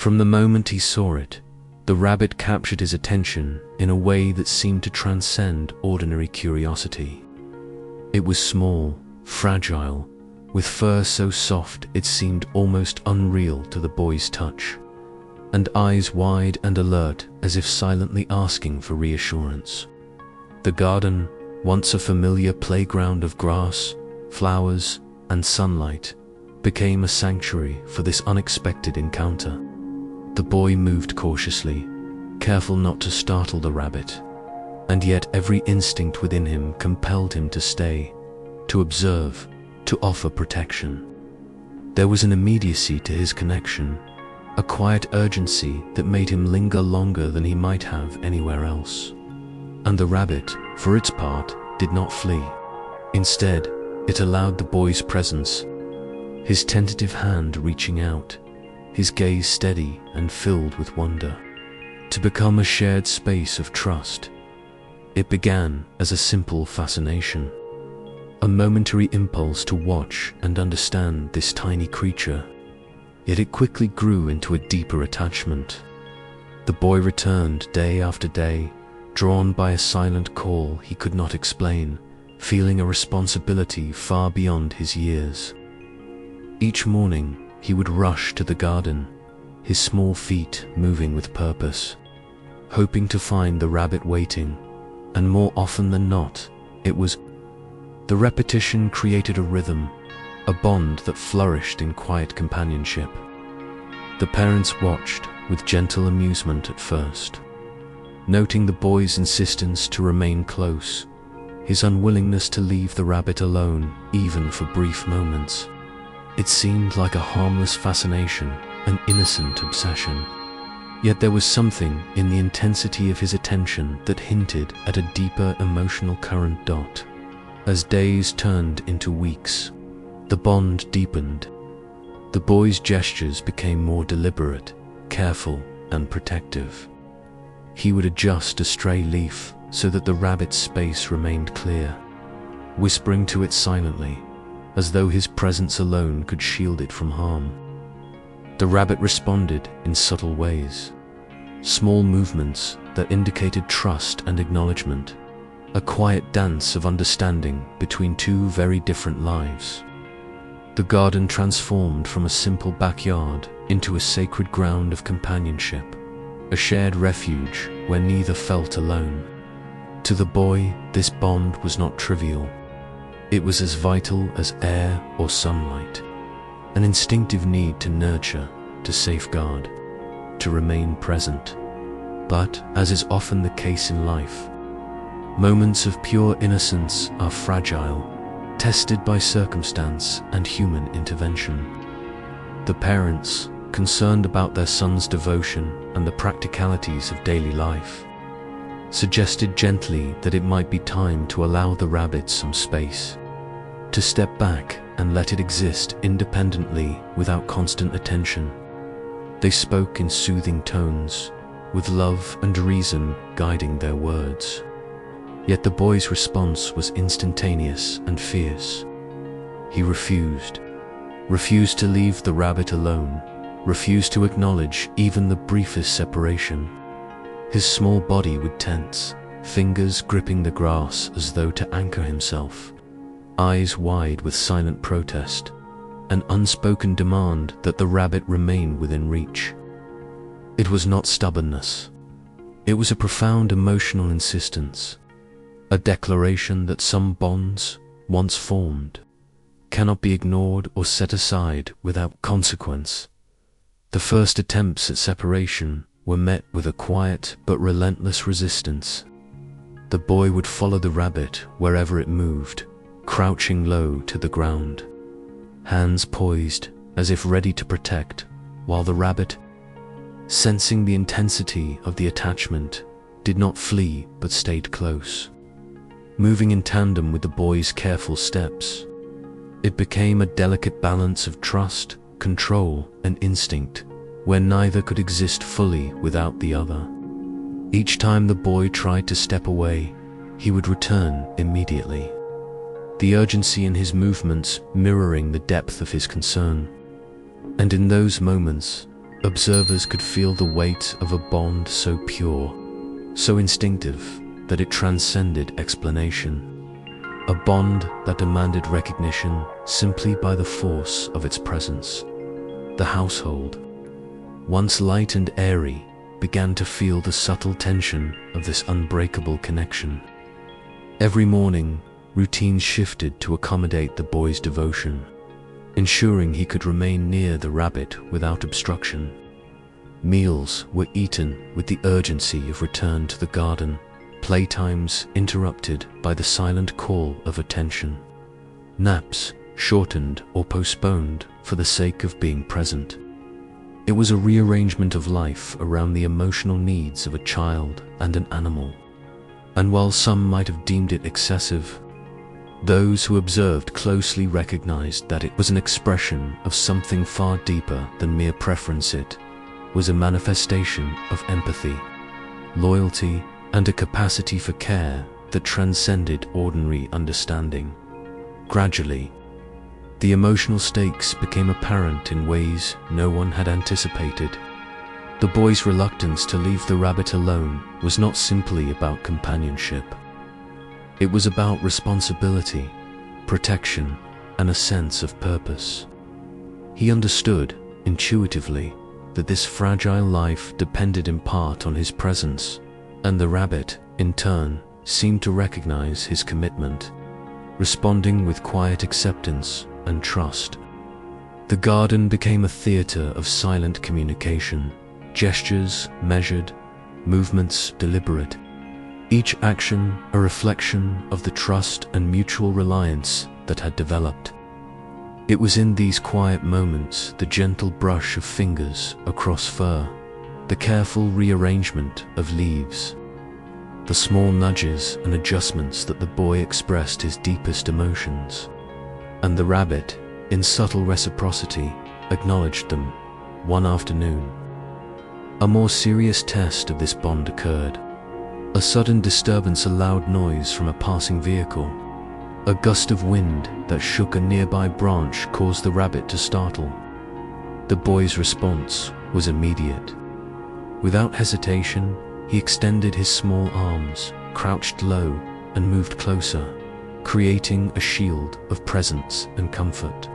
From the moment he saw it, the rabbit captured his attention in a way that seemed to transcend ordinary curiosity. It was small, fragile, with fur so soft it seemed almost unreal to the boy's touch, and eyes wide and alert as if silently asking for reassurance. The garden, once a familiar playground of grass, flowers, and sunlight, became a sanctuary for this unexpected encounter. The boy moved cautiously, careful not to startle the rabbit, and yet every instinct within him compelled him to stay, to observe, to offer protection. There was an immediacy to his connection, a quiet urgency that made him linger longer than he might have anywhere else. And the rabbit, for its part, did not flee. Instead, it allowed the boy's presence, his tentative hand reaching out, his gaze steady and filled with wonder, to become a shared space of trust. It began as a simple fascination, a momentary impulse to watch and understand this tiny creature, yet it quickly grew into a deeper attachment. The boy returned day after day, drawn by a silent call he could not explain, feeling a responsibility far beyond his years. Each morning, he would rush to the garden, his small feet moving with purpose, hoping to find the rabbit waiting, and more often than not, it was. The repetition created a rhythm, a bond that flourished in quiet companionship. The parents watched with gentle amusement at first, noting the boy's insistence to remain close, his unwillingness to leave the rabbit alone even for brief moments. It seemed like a harmless fascination, an innocent obsession. Yet there was something in the intensity of his attention that hinted at a deeper emotional current. As days turned into weeks, the bond deepened. The boy's gestures became more deliberate, careful, and protective. He would adjust a stray leaf so that the rabbit's space remained clear, whispering to it silently, as though his presence alone could shield it from harm. The rabbit responded in subtle ways, small movements that indicated trust and acknowledgement, a quiet dance of understanding between two very different lives. The garden transformed from a simple backyard into a sacred ground of companionship, a shared refuge where neither felt alone. To the boy, this bond was not trivial. It was as vital as air or sunlight, an instinctive need to nurture, to safeguard, to remain present. But, as is often the case in life, moments of pure innocence are fragile, tested by circumstance and human intervention. The parents, concerned about their son's devotion and the practicalities of daily life, suggested gently that it might be time to allow the rabbit some space, to step back and let it exist independently without constant attention. They spoke in soothing tones, with love and reason guiding their words. Yet the boy's response was instantaneous and fierce. He refused to leave the rabbit alone, refused to acknowledge even the briefest separation. His small body would tense, fingers gripping the grass as though to anchor himself, eyes wide with silent protest, an unspoken demand that the rabbit remain within reach. It was not stubbornness. It was a profound emotional insistence, a declaration that some bonds, once formed, cannot be ignored or set aside without consequence. The first attempts at separation were met with a quiet but relentless resistance. The boy would follow the rabbit wherever it moved, crouching low to the ground, hands poised as if ready to protect, while the rabbit, sensing the intensity of the attachment, did not flee but stayed close, moving in tandem with the boy's careful steps. It became a delicate balance of trust, control, and instinct, where neither could exist fully without the other. Each time the boy tried to step away, he would return immediately, the urgency in his movements mirroring the depth of his concern. And in those moments, Observers could feel the weight of a bond so pure, so instinctive that it transcended explanation. A bond that demanded recognition simply by the force of its presence. The household, once light and airy, began to feel the subtle tension of this unbreakable connection. Every morning, routines shifted to accommodate the boy's devotion, ensuring he could remain near the rabbit without obstruction. Meals were eaten with the urgency of return to the garden, playtimes interrupted by the silent call of attention. Naps shortened or postponed for the sake of being present. It was a rearrangement of life around the emotional needs of a child and an animal. And while some might have deemed it excessive, those who observed closely recognized that it was an expression of something far deeper than mere preference. It was a manifestation of empathy, loyalty, and a capacity for care that transcended ordinary understanding. Gradually, the emotional stakes became apparent in ways no one had anticipated. The boy's reluctance to leave the rabbit alone was not simply about companionship. It was about responsibility, protection, and a sense of purpose. He understood, intuitively, that this fragile life depended in part on his presence, and the rabbit, in turn, seemed to recognize his commitment, responding with quiet acceptance and trust. The garden became a theater of silent communication, gestures measured, movements deliberate, each action a reflection of the trust and mutual reliance that had developed. It was in these quiet moments, the gentle brush of fingers across fur, the careful rearrangement of leaves, the small nudges and adjustments that the boy expressed his deepest emotions. And the rabbit, in subtle reciprocity, acknowledged them. One afternoon, a more serious test of this bond occurred. A sudden disturbance, a loud noise from a passing vehicle. A gust of wind that shook a nearby branch caused the rabbit to startle. The boy's response was immediate. Without hesitation, he extended his small arms, crouched low, and moved closer, creating a shield of presence and comfort.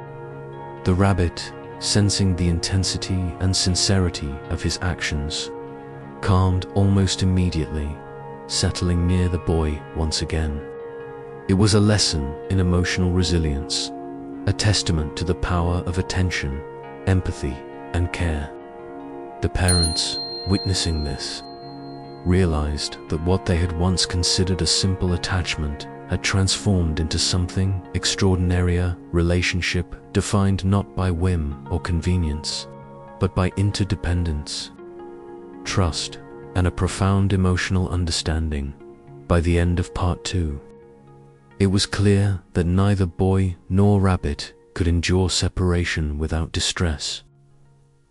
The rabbit, sensing the intensity and sincerity of his actions, calmed almost immediately, settling near the boy once again. It was a lesson in emotional resilience, a testament to the power of attention, empathy, and care. The parents, witnessing this, realized that what they had once considered a simple attachment had transformed into something extraordinary, a relationship defined not by whim or convenience, but by interdependence, trust, and a profound emotional understanding. By the end of part 2, it was clear that neither boy nor rabbit could endure separation without distress.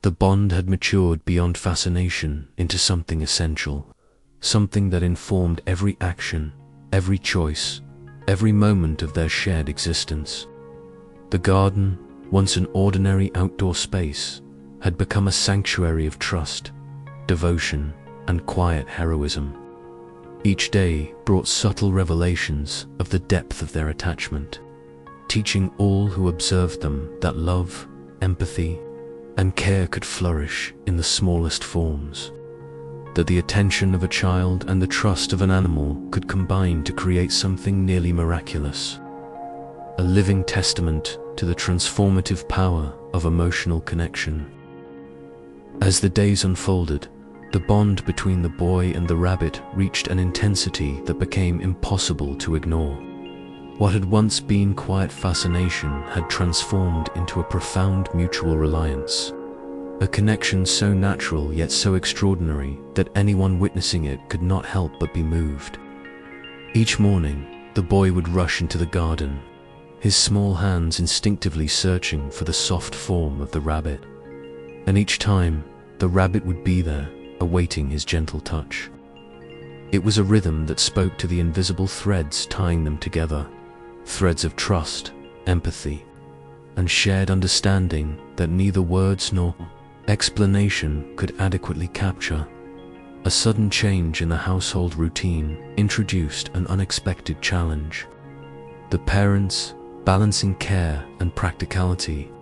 The bond had matured beyond fascination into something essential, something that informed every action, every choice, every moment of their shared existence. The garden, once an ordinary outdoor space, had become a sanctuary of trust, devotion, and quiet heroism. Each day brought subtle revelations of the depth of their attachment, teaching all who observed them that love, empathy, and care could flourish in the smallest forms, that the attention of a child and the trust of an animal could combine to create something nearly miraculous, a living testament to the transformative power of emotional connection. As the days unfolded, the bond between the boy and the rabbit reached an intensity that became impossible to ignore. What had once been quiet fascination had transformed into a profound mutual reliance, a connection so natural yet so extraordinary that anyone witnessing it could not help but be moved. Each morning, the boy would rush into the garden, his small hands instinctively searching for the soft form of the rabbit. And each time, the rabbit would be there, awaiting his gentle touch. It was a rhythm that spoke to the invisible threads tying them together, threads of trust, empathy, and shared understanding that neither words nor explanation could adequately capture. A sudden change in the household routine introduced an unexpected challenge. The parents, balancing care and practicality,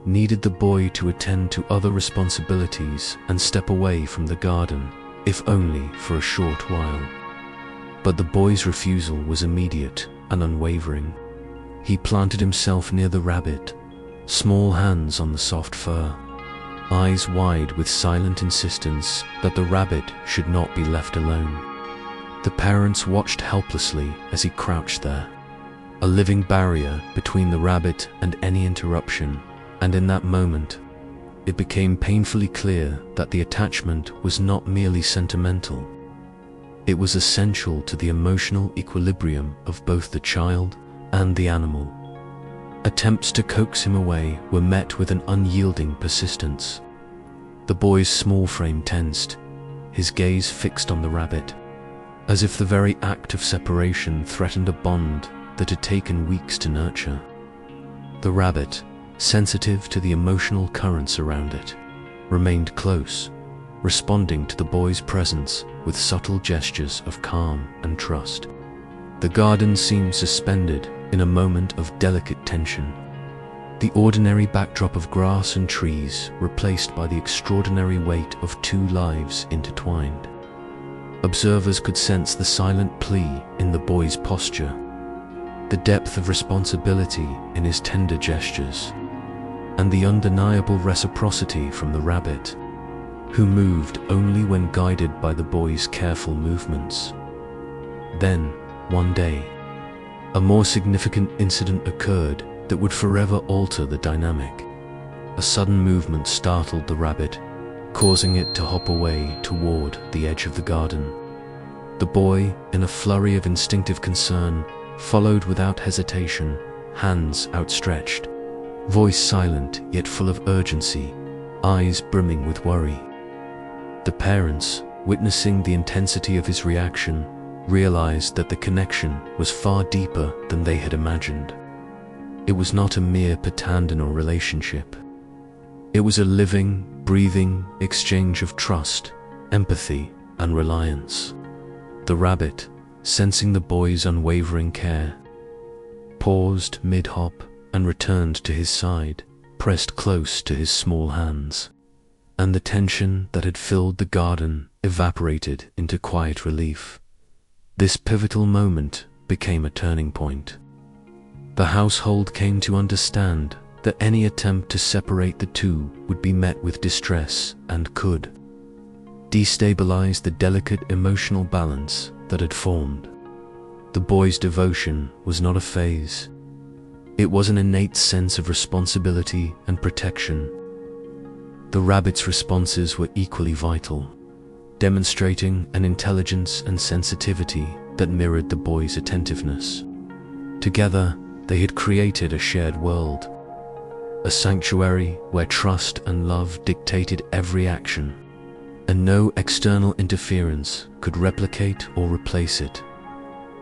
needed the boy to attend to other responsibilities and step away from the garden, if only for a short while. But the boy's refusal was immediate and unwavering. He planted himself near the rabbit, small hands on the soft fur, eyes wide with silent insistence that the rabbit should not be left alone. The parents watched helplessly as he crouched there, a living barrier between the rabbit and any interruption, and in that moment, it became painfully clear that the attachment was not merely sentimental. It was essential to the emotional equilibrium of both the child and the animal. Attempts to coax him away were met with an unyielding persistence. The boy's small frame tensed, his gaze fixed on the rabbit, as if the very act of separation threatened a bond that had taken weeks to nurture. The rabbit, sensitive to the emotional currents around it, remained close, responding to the boy's presence with subtle gestures of calm and trust. The garden seemed suspended in a moment of delicate tension. The ordinary backdrop of grass and trees replaced by the extraordinary weight of two lives intertwined. Observers could sense the silent plea in the boy's posture, the depth of responsibility in his tender gestures, and the undeniable reciprocity from the rabbit, who moved only when guided by the boy's careful movements. Then, one day, a more significant incident occurred that would forever alter the dynamic. A sudden movement startled the rabbit, causing it to hop away toward the edge of the garden. The boy, in a flurry of instinctive concern, followed without hesitation, hands outstretched, voice silent yet full of urgency, eyes brimming with worry. The parents, witnessing the intensity of his reaction, realized that the connection was far deeper than they had imagined. It was not a mere paternal relationship. It was a living, breathing exchange of trust, empathy, and reliance. The rabbit, sensing the boy's unwavering care, paused mid-hop and returned to his side, pressed close to his small hands, and the tension that had filled the garden evaporated into quiet relief. This pivotal moment became a turning point. The household came to understand that any attempt to separate the two would be met with distress and could destabilize the delicate emotional balance that had formed. The boy's devotion was not a phase. It was an innate sense of responsibility and protection. The rabbit's responses were equally vital, demonstrating an intelligence and sensitivity that mirrored the boy's attentiveness. Together, they had created a shared world, a sanctuary where trust and love dictated every action, and no external interference could replicate or replace it.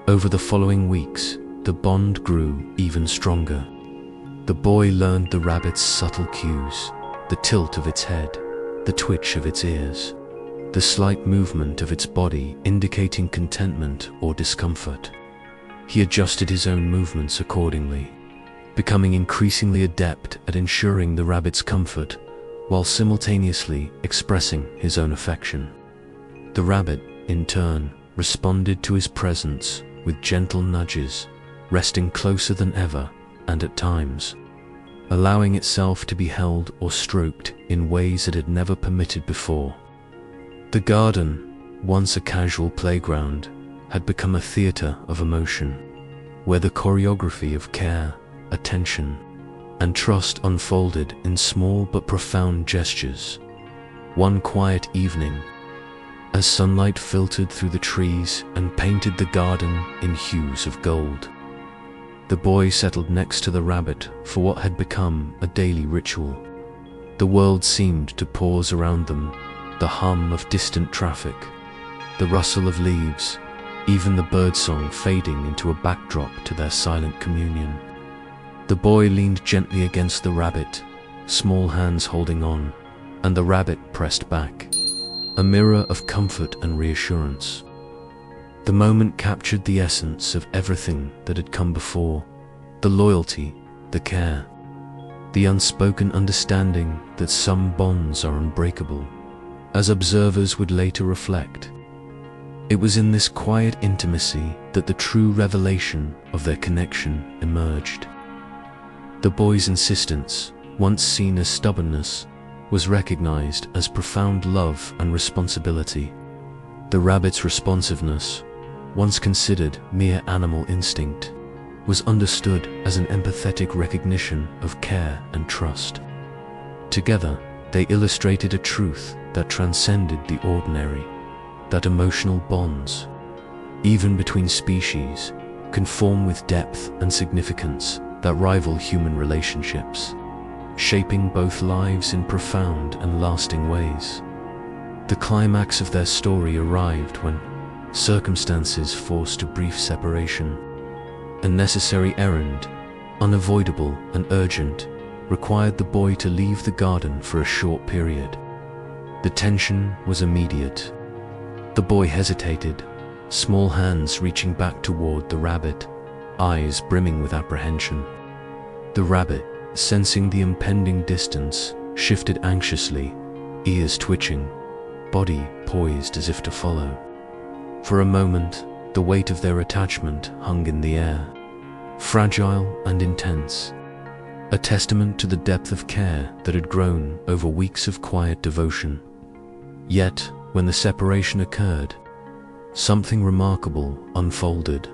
Over the following weeks, the bond grew even stronger. The boy learned the rabbit's subtle cues, the tilt of its head, the twitch of its ears, the slight movement of its body indicating contentment or discomfort. He adjusted his own movements accordingly, becoming increasingly adept at ensuring the rabbit's comfort while simultaneously expressing his own affection. The rabbit, in turn, responded to his presence with gentle nudges, resting closer than ever and at times, allowing itself to be held or stroked in ways it had never permitted before. The garden, once a casual playground, had become a theater of emotion, where the choreography of care, attention, and trust unfolded in small but profound gestures. One quiet evening, as sunlight filtered through the trees and painted the garden in hues of gold, the boy settled next to the rabbit for what had become a daily ritual. The world seemed to pause around them, the hum of distant traffic, the rustle of leaves, even the birdsong fading into a backdrop to their silent communion. The boy leaned gently against the rabbit, small hands holding on, and the rabbit pressed back, a mirror of comfort and reassurance. The moment captured the essence of everything that had come before: the loyalty, the care, the unspoken understanding that some bonds are unbreakable, as observers would later reflect. It was in this quiet intimacy that the true revelation of their connection emerged. The boy's insistence, once seen as stubbornness, was recognized as profound love and responsibility. The rabbit's responsiveness, once considered mere animal instinct, was understood as an empathetic recognition of care and trust. Together, they illustrated a truth that transcended the ordinary, that emotional bonds, even between species, can form with depth and significance that rival human relationships, shaping both lives in profound and lasting ways. The climax of their story arrived when circumstances forced a brief separation. A necessary errand, unavoidable and urgent, required the boy to leave the garden for a short period. The tension was immediate. The boy hesitated, small hands reaching back toward the rabbit, eyes brimming with apprehension. The rabbit, sensing the impending distance, shifted anxiously, ears twitching, body poised as if to follow. For a moment, the weight of their attachment hung in the air, fragile and intense, a testament to the depth of care that had grown over weeks of quiet devotion. Yet, when the separation occurred, something remarkable unfolded.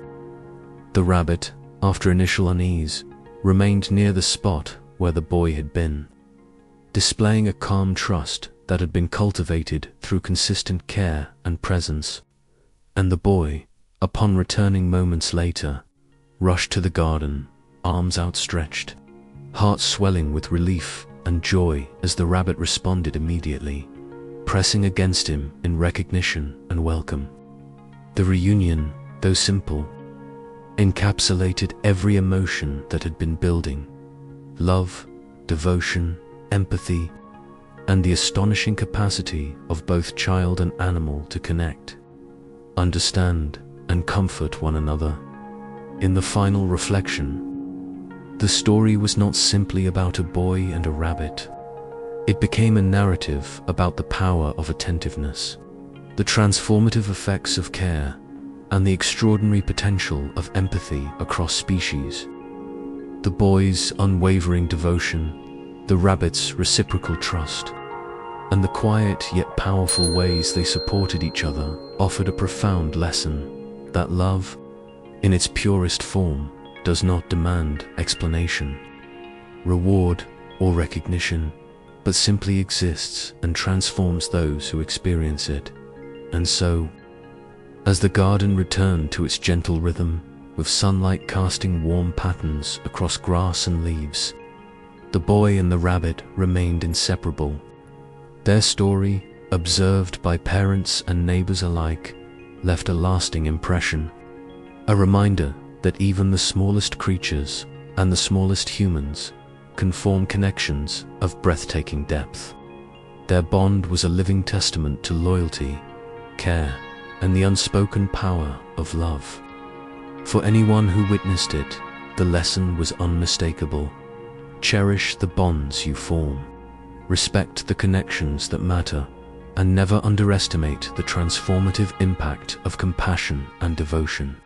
The rabbit, after initial unease, remained near the spot where the boy had been, displaying a calm trust that had been cultivated through consistent care and presence. And the boy, upon returning moments later, rushed to the garden, arms outstretched, heart swelling with relief and joy as the rabbit responded immediately, pressing against him in recognition and welcome. The reunion, though simple, encapsulated every emotion that had been building: love, devotion, empathy, and the astonishing capacity of both child and animal to connect, understand, and comfort one another. In the final reflection, the story was not simply about a boy and a rabbit. It became a narrative about the power of attentiveness, the transformative effects of care, and the extraordinary potential of empathy across species. The boy's unwavering devotion, the rabbit's reciprocal trust, and the quiet yet powerful ways they supported each other offered a profound lesson that love, in its purest form, does not demand explanation, reward, or recognition, but simply exists and transforms those who experience it. And so, as the garden returned to its gentle rhythm, with sunlight casting warm patterns across grass and leaves, the boy and the rabbit remained inseparable. Their story, observed by parents and neighbors alike, left a lasting impression, a reminder that even the smallest creatures and the smallest humans can form connections of breathtaking depth. Their bond was a living testament to loyalty, care, and the unspoken power of love. For anyone who witnessed it, the lesson was unmistakable. Cherish the bonds you form, respect the connections that matter, and never underestimate the transformative impact of compassion and devotion.